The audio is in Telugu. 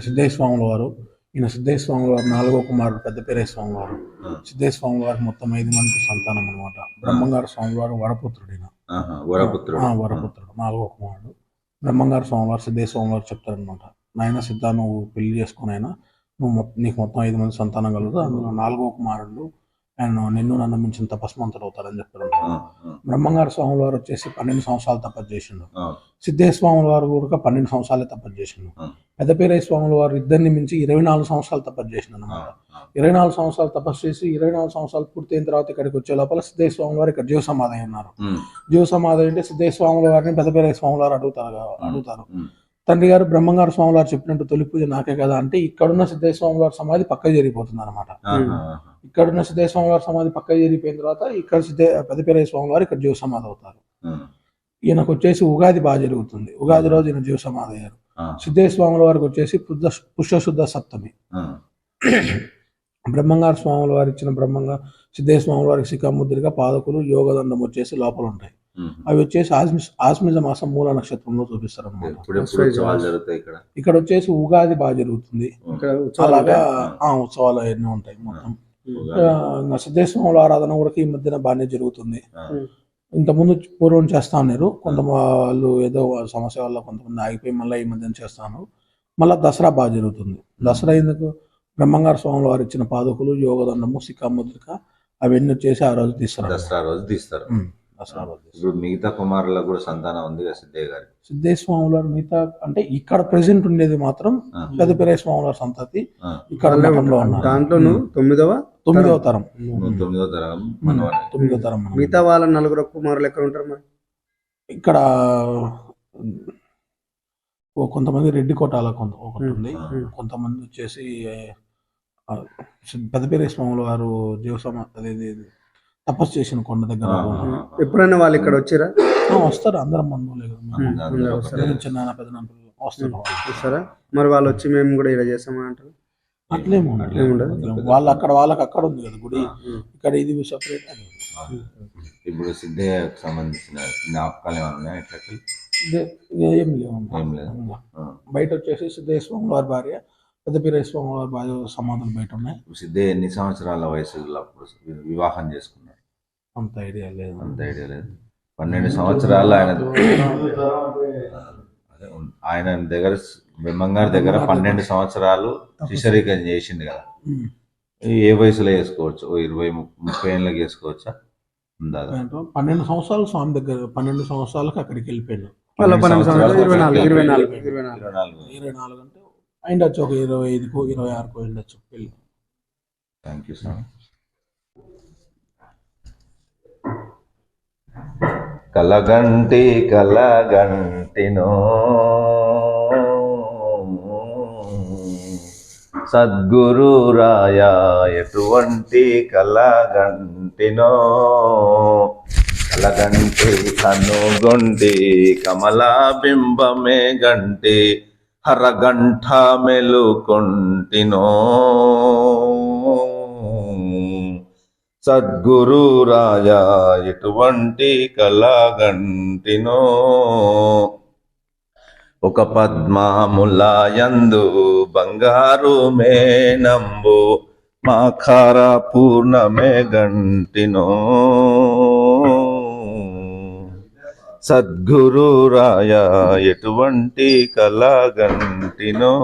సిద్ధేశ్వర స్వాముల వారు ఈయన సిద్ధేశ్వర స్వాముల వారు 4వ కుమారుడు పెద్దపేరయ్య స్వామి వారు. సిద్ధేశ్వర స్వాముల వారు మొత్తం 5 మంది సంతానం అనమాట. బ్రహ్మంగారు స్వామి వారు వరపుత్రుడు, వరపుత్రుడు 4వ కుమారుడు. బ్రహ్మంగారు స్వామి వారు సిద్ధేశ్వర స్వామి వారు చెప్తారనమాట, నాయన సిద్ధ నువ్వు పెళ్లి చేసుకునైనా నీకు మొత్తం 5 మంది సంతానం కలుగుతుంది, అందులో 4వ కుమారుడు ఆయన నిన్ను నన్ను మించిన తపస్మంతుడు అవుతారని చెప్తారు. బ్రహ్మంగారు స్వాముల వారు వచ్చేసి 12 సంవత్సరాలు తపస్సు చేసిండు. సిద్ధేశ్వర స్వాముల వారు కూడా 12 సంవత్సరాలే తపస్సు చేసిండు. పెద్దపేరయ్య స్వాముల వారు ఇద్దరిని మించి 24 సంవత్సరాలు తపస్సు చేసిండు అనమాట. 24 సంవత్సరాలు తపస్సు చేసి 24 సంవత్సరాలు పూర్తయిన తర్వాత ఇక్కడికి వచ్చే లోపల సిద్ధేశ్వర స్వాముల వారు ఇక్కడ జీవ సమాధి ఉన్నారు. జీవ సమాధి అంటే సిద్ధేశ్వర స్వాముల వారిని పెద్దపేరయ్య స్వాముల వారు అడుగుతారు తండ్రి గారు బ్రహ్మంగారు స్వాముల వారు చెప్పినట్టు తొలి పూజ నాకే కదా అంటే, ఇక్కడున్న సిద్ధేశ్వర స్వాముల వారి సమాధి పక్కకి జరిగిపోతుంది అనమాట. ఇక్కడున్న సిద్ధేశ్వర స్వాముల వారి సమాధి పక్కకి జరిగిపోయిన తర్వాత ఇక్కడ పెద్దపేరయ్య స్వాముల వారు ఇక్కడ జీవ సమాధి అవుతారు. ఈయనకు వచ్చేసి ఉగాది బాగా జరుగుతుంది. ఉగాది రోజు ఈయన జీవ సమాధి అయ్యారు. సిద్ధేశ్వర స్వాముల వారికి వచ్చేసి పుష్యశుద్ధ సప్తమి. బ్రహ్మంగారు స్వాముల వారు ఇచ్చిన సిద్ధేశ్వర స్వాముల వారికి శిఖాముద్రిగా పాదకులు యోగదండం వచ్చేసి లోపల ఉంటాయి. అవి వచ్చేసి ఆశ్మిజ మాసం మూల నక్షత్రంలో చూపిస్తారు అన్నమాట. ఇక్కడ వచ్చేసి ఉగాది బాగా జరుగుతుంది. అలాగా ఉత్సవాలు ఎన్నో ఉంటాయి మొత్తం. సిద్ధేశ్వర స్వాముల ఆరాధన కూడా ఈ మధ్యన బాగానే జరుగుతుంది. ఇంతకుముందు పూర్వం చేస్తా ఉన్నారు, కొంత వాళ్ళు ఏదో సమస్య వల్ల కొంతమంది ఆగిపోయి మళ్ళీ ఈ మధ్యన చేస్తాను. మళ్ళీ దసరా బాగా జరుగుతుంది. దసరా ఎందుకు బ్రహ్మంగారు స్వాముల వారు ఇచ్చిన పాదకులు యోగదండము శిఖాముద్రిక అవన్నీ వచ్చేసి ఆ రోజు తీస్తారు. దసరా రోజు తీస్తారు. ఇప్పుడు మిగతా కుమారులకు కూడా సంతానం ఉంది కదా సిద్ధయ్య గారి? సిద్ధేశ్వర స్వాముల వారు మిగతా అంటే ఇక్కడ ప్రెసెంట్ ఉండేది మాత్రం పెద్దపేరయ్య స్వాముల వారి సంతతి ఇక్కడ దాంట్లో 9వ తరం. మిగతా వాళ్ళ 4 కుమారులు ఎక్కడ ఉంటారు మరి? ఇక్కడ కొంతమంది రెడ్డి కోటాల ఒకటి ఉంది, కొంతమంది వచ్చేసి పెద్దపేరయ్య స్వాముల వారు జీవసమాధి తపస్సు చేసిన కొండ దగ్గర. ఎప్పుడైనా వాళ్ళు ఇక్కడ వచ్చారా? వస్తారు, అందరం బంధువులే చిన్న పెద్ద వస్తారా? మరి వాళ్ళు వచ్చి మేము కూడా ఇలా చేస్తామని అంటారు? అట్లేమో వాళ్ళకి అక్కడ ఉంది కదా గుడి, ఇక్కడ ఇది సెపరేట్. ఇప్పుడు సిద్ధయ్యకు సంబంధించిన జ్ఞాపకాలు ఏమన్నా ఏం లేవు. బయట వచ్చేసి సిద్ధేశ్వర స్వాముల వారి భార్య పెద్దపేరయ్య స్వాముల వారి భార్య సమాధులు బయట ఉన్నాయి. సిద్ధయ్య ఎన్ని సంవత్సరాల వయసులో వివాహం చేసుకున్నారు? అంత ఐడియా లేదు. 12 సంవత్సరాలు ఆయన దగ్గర బ్రహ్మంగారి దగ్గర 12 సంవత్సరాలు శిశరీకం చేసిండు కదా. ఏ వయసులో చేసుకోవచ్చు? 20-30 ఏళ్ళకి చేసుకోవచ్చా? 12 సంవత్సరాలు స్వామి దగ్గర, 12 సంవత్సరాలకు అక్కడికి వెళ్ళిపోయాను. 24 అంటే అయిండొచ్చు, ఒక 25కు 26కు వెళ్ళొచ్చు పెళ్ళి. Thank you sir. కలగంటినో సద్గురు రాయ ఎటువంటి కలగంటినో, కలగంటి కనుగొండి కమలా బింబమే గంటి హరగంఠ మెలుకొంటినో, సద్గురు రాయ ఎటువంటి కలగంటినో, ఒక పద్మాములయందు బంగారు మేనంబు మాఖార పూర్ణమే గంటినో, సద్గురు రాయ ఎటువంటి కలగంటినో.